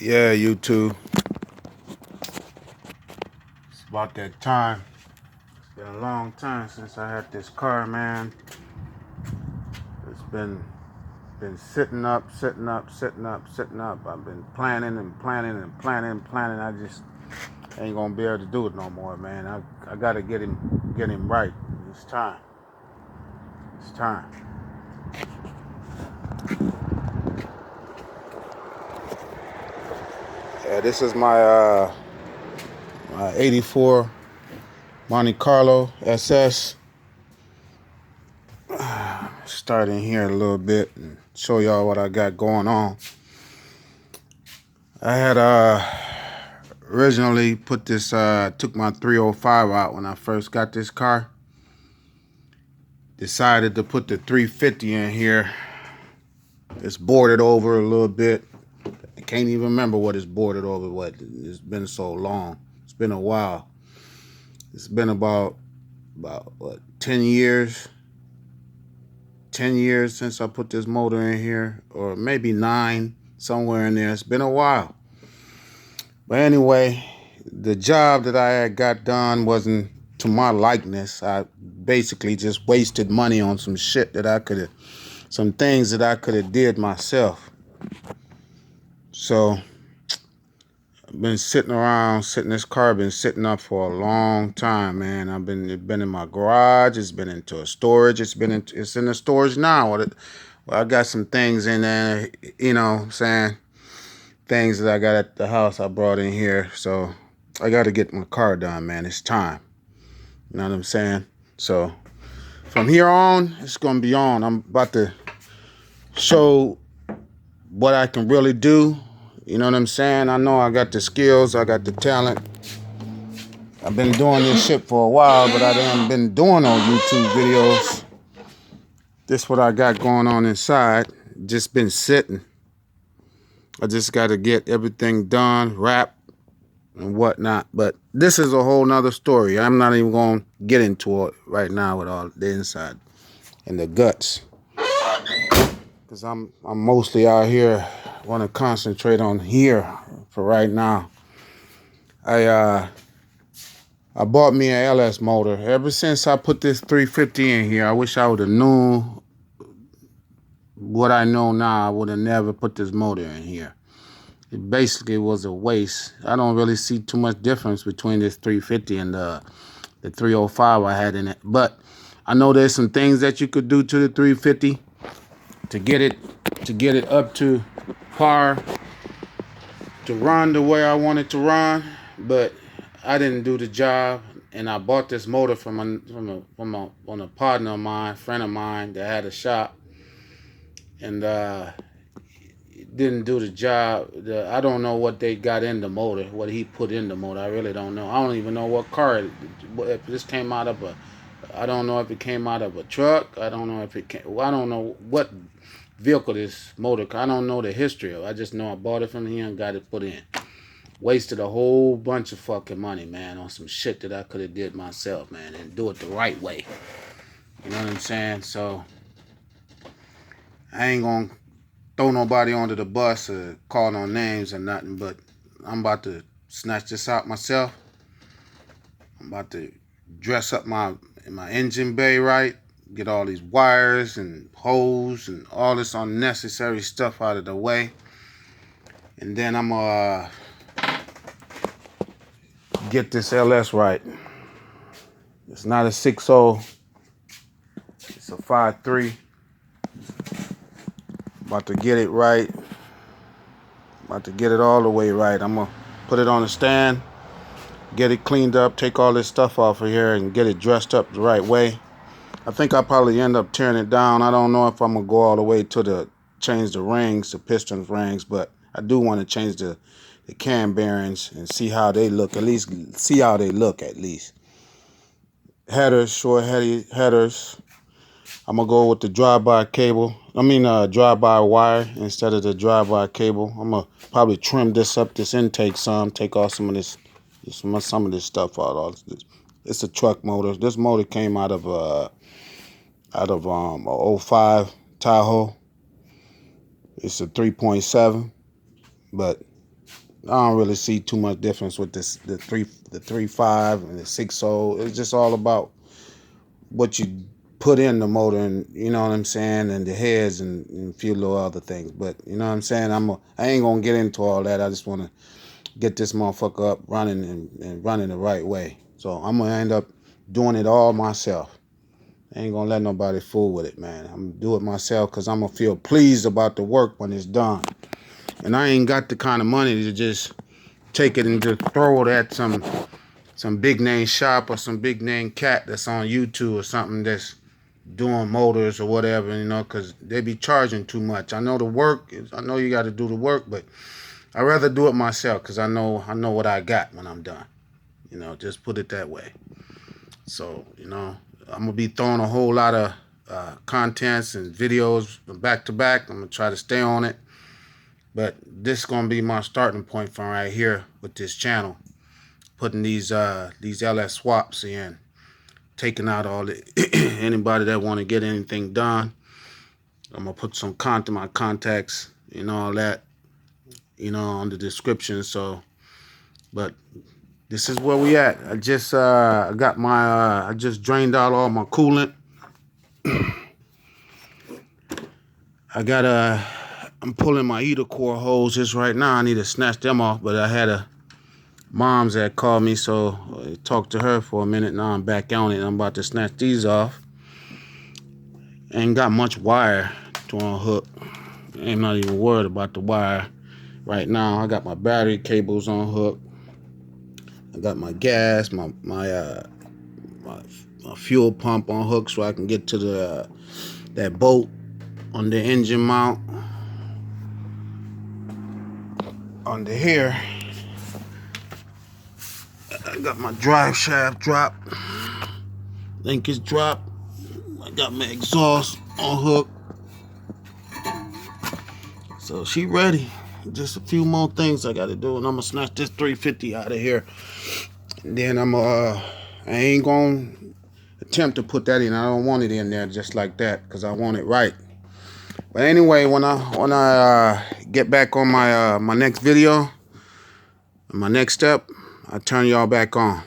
Yeah, YouTube. It's about that time. It's been a long time since I had this car, man. It's been sitting up, sitting up, sitting up, sitting up. I've been planning and planning and planning and planning. I just ain't gonna be able to do it no more, man. I gotta get him right. It's time. It's time. Yeah, this is my '84 Monte Carlo SS. Start in here a little bit and show y'all what I got going on. I had originally put this, took my 305 out when I first got this car. Decided to put the 350 in here. It's boarded over a little bit. I can't even remember what it's boarded over. It's been so long. It's been a while. It's been about what, 10 years? 10 years since I put this motor in here, or maybe 9, somewhere in there. It's been a while. But anyway, the job that I had got done wasn't to my likeness. I basically just wasted money on some shit that some things that I could have did myself. So I've been this car been sitting up for a long time, man. It's been in my garage. It's been into a storage. It's in the storage now. I got some things in there, you know what I'm saying? Things that I got at the house I brought in here. So I got to get my car done, man. It's time. You know what I'm saying? So from here on, it's going to be on. I'm about to show what I can really do. You know what I'm saying? I know I got the skills. I got the talent. I've been doing this shit for a while, but I haven't been doing no YouTube videos. This what I got going on inside. Just been sitting. I just got to get everything done, wrapped, and whatnot. But this is a whole nother story. I'm not even going to get into it right now with all the inside and the guts. Because I'm mostly out here, want to concentrate on here for right now. I bought me an LS motor. Ever since I put this 350 in here, I wish I would have known what I know now. I would have never put this motor in here. It basically was a waste. I don't really see too much difference between this 350 and the 305 I had in it. But I know there's some things that you could do to the 350 to get it up to par, to run the way I want it to run. But I didn't do the job, and I bought this motor from a partner of mine, friend of mine that had a shop, and didn't do the job. I don't know what they got in the motor, what he put in the motor. I really don't know. I don't even know what car. If this came out of I don't know if it came out of a truck. I don't know if it came. I don't know what vehicle this motor. I don't know the history of it. I just know I bought it from him and got it put in. Wasted a whole bunch of fucking money, man, on some shit that I could have did myself, man, and do it the right way. You know what I'm saying? So I ain't gonna throw nobody under the bus or call no names or nothing, but I'm about to snatch this out myself. I'm about to dress up my engine bay right, get all these wires and hose and all this unnecessary stuff out of the way. And then I'm gonna get this LS right. It's not a 6.0, it's a 5.3. About to get it right. About to get it all the way right. I'm gonna put it on the stand, get it cleaned up, take all this stuff off of here and get it dressed up the right way. I think I'll probably end up tearing it down. I don't know if I'm gonna go all the way to change the rings, the piston rings, but I do want to change the cam bearings and see how they look. At least see how they look at least. Headers, short headers. I'm gonna go with the drive-by cable. Drive-by wire instead of the drive-by cable. I'm gonna probably trim this intake some, take off some of this stuff out. It's a truck motor. This motor came out of a 05 Tahoe. It's a 3.7, but I don't really see too much difference with this the 3.5 and the 6.0. It's just all about what you put in the motor, and you know what I'm saying, and the heads and a few little other things. But you know what I'm saying, I ain't gonna get into all that. I just want to get this motherfucker up running and running the right way. So I'm gonna end up doing it all myself. I ain't gonna let nobody fool with it, man. I'm gonna do it myself because I'm gonna feel pleased about the work when it's done. And I ain't got the kind of money to just take it and just throw it at some big name shop or some big name cat that's on YouTube or something that's doing motors or whatever, you know, because they be charging too much. I know the work, I know you got to do the work, but I'd rather do it myself because I know what I got when I'm done. You know, just put it that way. So, you know, I'm going to be throwing a whole lot of contents and videos back to back. I'm going to try to stay on it. But this is going to be my starting point from right here with this channel. Putting these LS swaps in. Taking out all the anybody that want to get anything done. I'm going to put some my contacts and all that, you know, on the description. So, but this is where we at. I just got my I just drained out all my coolant. I'm pulling my heater core hoses right now. I need to snatch them off, but I had a mom's that called me, so I talked to her for a minute. Now I'm back on it. I'm about to snatch these off. Ain't got much wire to unhook. I'm not even worried about the wire right now. I got my battery cables on hook. I got my gas, my fuel pump on hook, so I can get to the that bolt on the engine mount under here. I got my drive shaft drop. Link is dropped. I got my exhaust on hook. So she ready. Just a few more things I gotta do, and I'm gonna snatch this 350 out of here. And then I ain't gonna attempt to put that in. I don't want it in there just like that because I want it right. But anyway, when I get back on my my next video, my next step, I'll turn y'all back on.